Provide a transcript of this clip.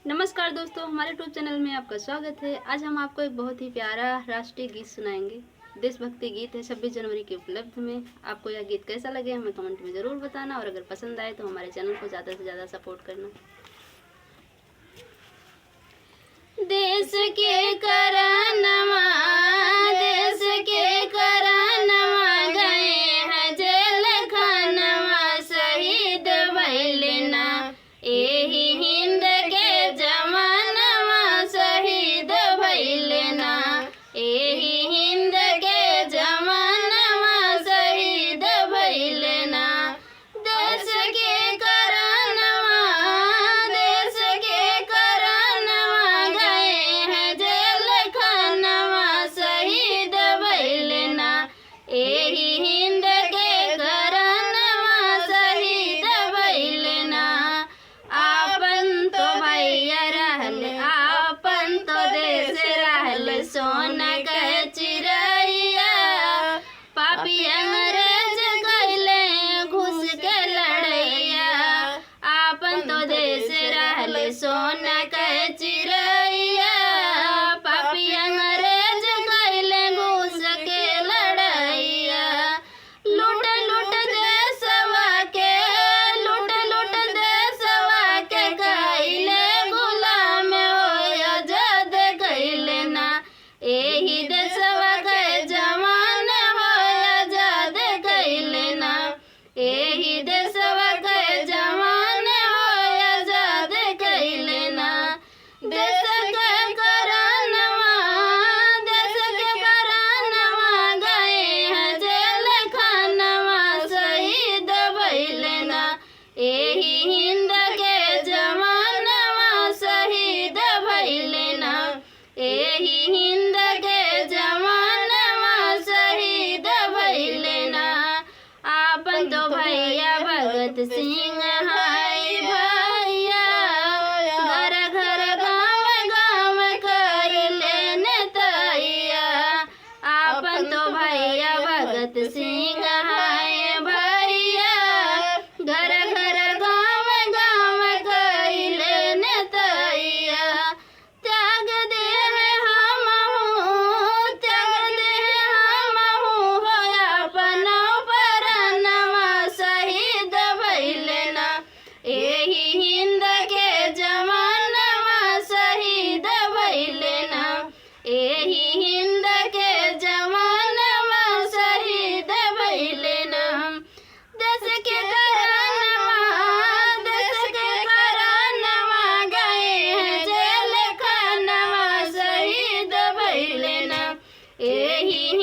नमस्कार दोस्तों, हमारे यूट्यूब चैनल में आपका स्वागत है। आज हम आपको एक बहुत ही प्यारा राष्ट्रीय गीत सुनाएंगे। देशभक्ति गीत है 26 जनवरी के उपलब्ध में। आपको यह गीत कैसा लगे हमें कमेंट में ज़रूर बताना, और अगर पसंद आए तो हमारे चैनल को ज़्यादा से ज़्यादा सपोर्ट करना। देश के करानमा, देश के करानमा, गए हैं जेल खानमा, शहीद भइले ना एही हिंद के जवानमा, शहीद भइले ना एही हिंद के जवानमा, शहीद भइले ना। देश के करानमा, देश के करानमा, गए हैं जेल खानमा, शहीद भइले ना एही हिंद के करानमा, शहीद भइले ना। आपन तो भैया रहल, आपन तो देश रहल, सोना के चिड़ैया, पापी अंग्रेज कैले घुस के लड़ैया। आपन तो देश रहल, सोना के चिड़ैया, पापी अंग्रेज कैले घुस के लड़ैया। लूट लूट देशवा के, लूट लूट देशवा के, कैले गुलाम हो आजाद कैले ना एही देशवा के जवान हो आजाद कैले ना एही देशवा के जवान हो आजाद कैले ना। देश के करानमा, देश के करानमा, गए हैं जेल खानमा, शहीद भइले ना एही हिंद के जवानमा, शहीद भइले ना एही हिंद के जवानमा, शहीद भइले ना। आपन तो भैया भगत सिंह हाय भैया, घर घर गाँव गाँव कैले नेतैया। आपन तो भैया भगत सिंह हाय भैया, घर घर गाँव गाँव कैले नेतैया। त्याग दे हमहू, त्याग दे हमहू, हो अपना परनमा, शहीद भइले ना एही हिंद के जवानमा, शहीद भइले ना एही हिंद के जवानमा, शहीद भइले ना। देश के करानमा, देश के करानमा, गए हैं जेल खानमा, शहीद भइले ना एही